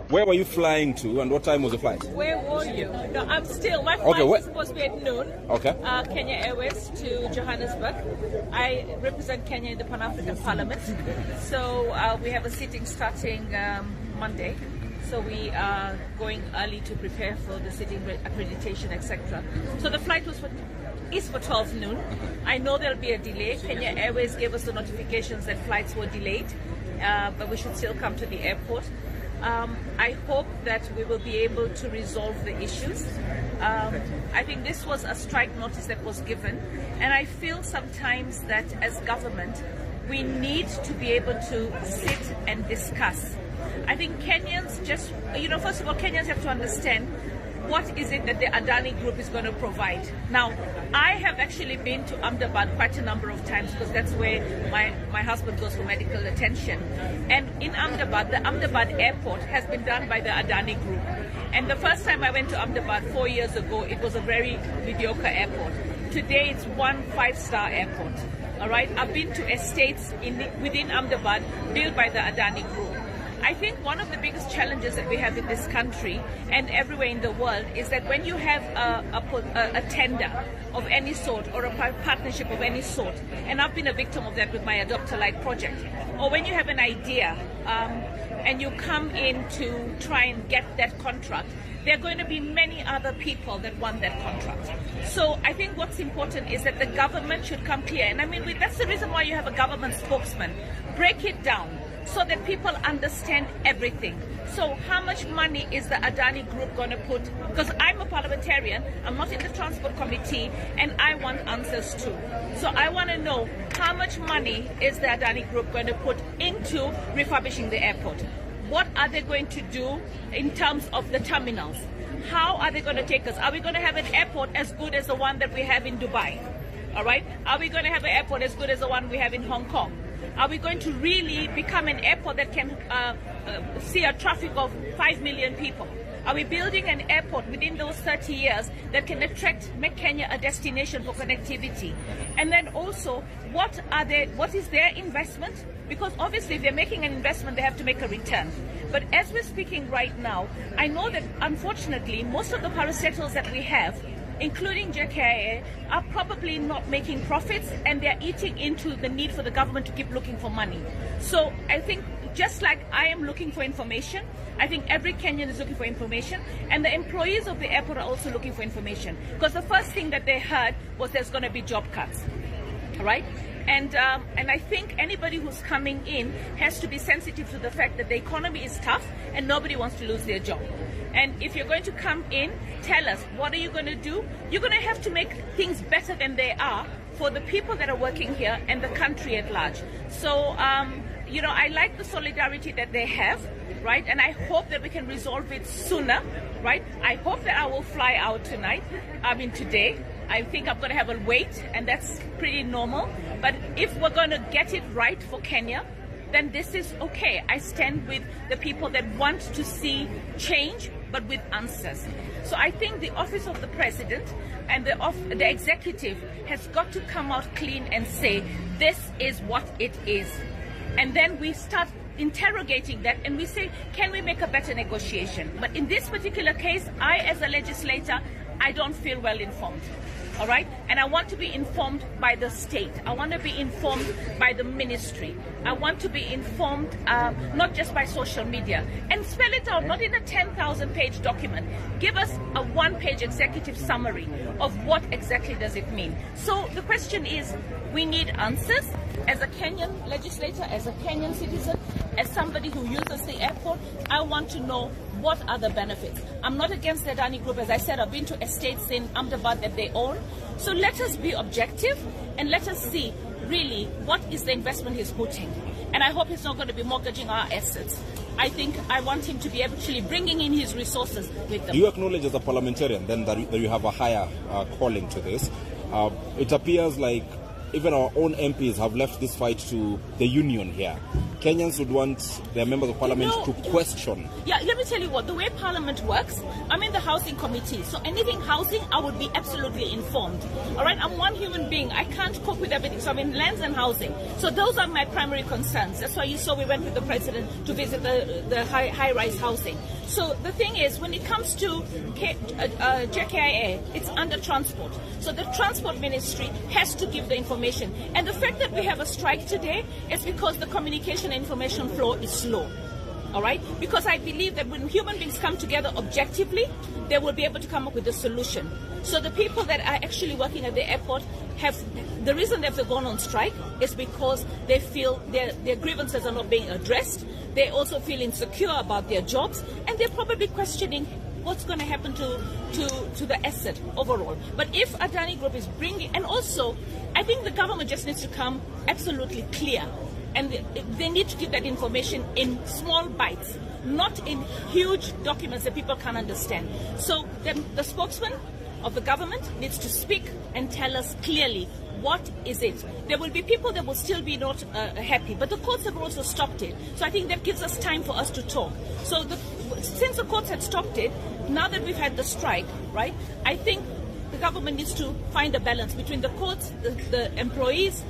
Where were you flying to, and what time was the flight? Where were you? No, I'm still. My flight was supposed to be at noon. Okay. Kenya Airways to Johannesburg. I represent Kenya in the Pan-African Parliament. So we have a sitting starting Monday. So we are going early to prepare for the sitting accreditation, etc. So the flight is for 12 noon. I know there'll be a delay. Kenya Airways gave us the notifications that flights were delayed, but we should still come to the airport. I hope that we will be able to resolve the issues. I think this was a strike notice that was given, and I feel sometimes that as government we need to be able to sit and discuss. I think Kenyans just, first of all, Kenyans have to understand what is it that the Adani group is going to provide. Now, I have actually been to Ahmedabad quite a number of times because that's where my husband goes for medical attention. And in Ahmedabad, the Ahmedabad airport has been done by the Adani group. And the first time I went to Ahmedabad 4 years ago, it was a very mediocre airport. Today, it's one 5-star airport. All right, I've been to estates within Ahmedabad built by the Adani group. I think one of the biggest challenges that we have in this country and everywhere in the world is that when you have a tender of any sort or a partnership of any sort, and I've been a victim of that with my Adopt a Like project, or when you have an idea and you come in to try and get that contract, there are going to be many other people that want that contract. So I think what's important is that the government should come clear. And I mean, that's the reason why you have a government spokesman. Break it down so that people understand everything. So how much money is the Adani group going to put? Because I'm a parliamentarian, I'm not in the transport committee, and I want answers too. So I want to know how much money is the Adani group going to put into refurbishing the airport? What are they going to do in terms of the terminals? How are they going to take us? Are we going to have an airport as good as the one that we have in Dubai? All right? Are we going to have an airport as good as the one we have in Hong Kong? Are we going to really become an airport that can see a traffic of 5 million people? Are we building an airport within those 30 years that can make Kenya a destination for connectivity? And then also, what is their investment? Because obviously if they're making an investment, they have to make a return. But as we're speaking right now, I know that unfortunately, most of the parastatals that we have, including Jkia, are probably not making profits, and they're eating into the need for the government to keep looking for money. So I think just like I am looking for information, I think every Kenyan is looking for information, and the employees of the airport are also looking for information. Because the first thing that they heard was there's going to be job cuts, right? And I think anybody who's coming in has to be sensitive to the fact that the economy is tough and nobody wants to lose their job. And if you're going to come in, tell us, what are you going to do? You're going to have to make things better than they are for the people that are working here and the country at large. So, I like the solidarity that they have, right? And I hope that we can resolve it sooner, right? I hope that I will fly out today. I think I'm going to have a wait, and that's pretty normal. But if we're going to get it right for Kenya, then this is okay. I stand with the people that want to see change, but with answers. So I think the office of the president and the executive has got to come out clean and say, this is what it is. And then we start interrogating that and we say, can we make a better negotiation? But in this particular case, I as a legislator, I don't feel well informed. All right? And I want to be informed by the state. I want to be informed by the ministry. I want to be informed not just by social media. And spell it out, not in a 10,000-page document. Give us a one-page executive summary of what exactly does it mean. So the question is, we need answers. As a Kenyan legislator, as a Kenyan citizen, as somebody who uses the airport, I want to know what are the benefits. I'm not against the Adani group. As I said, I've been to estates in Ahmedabad that they own. So let us be objective and let us see really what is the investment he's putting. And I hope he's not going to be mortgaging our assets. I think I want him to be actually bringing in his resources with them. Do you acknowledge as a parliamentarian then that you have a higher calling to this? It appears like even our own MPs have left this fight to the union here. Kenyans would want their members of parliament to question. Yeah, let me tell you what, the way parliament works, I'm in the housing committee, so anything housing, I would be absolutely informed. All right, I'm one human being, I can't cope with everything, so I'm in lands and housing. So those are my primary concerns. That's why you saw we went with the president to visit the high-rise housing. So the thing is, when it comes to Jkia, it's under transport. So the transport ministry has to give the information. And the fact that we have a strike today is because the communication and information flow is slow. All right? Because I believe that when human beings come together objectively, they will be able to come up with a solution. So the people that are actually working at the airport the reason they've gone on strike is because they feel their grievances are not being addressed. They also feel insecure about their jobs, and they're probably questioning what's going to happen to the asset overall. But if Adani Group is bringing, and also I think the government just needs to come absolutely clear, and they need to give that information in small bites, not in huge documents that people can't understand. So the spokesman of the government needs to speak and tell us clearly what is it. There will be people that will still be not happy, but the courts have also stopped it. So I think that gives us time for us to talk. So since the courts had stopped it, now that we've had the strike, right, I think the government needs to find a balance between the courts, the employees,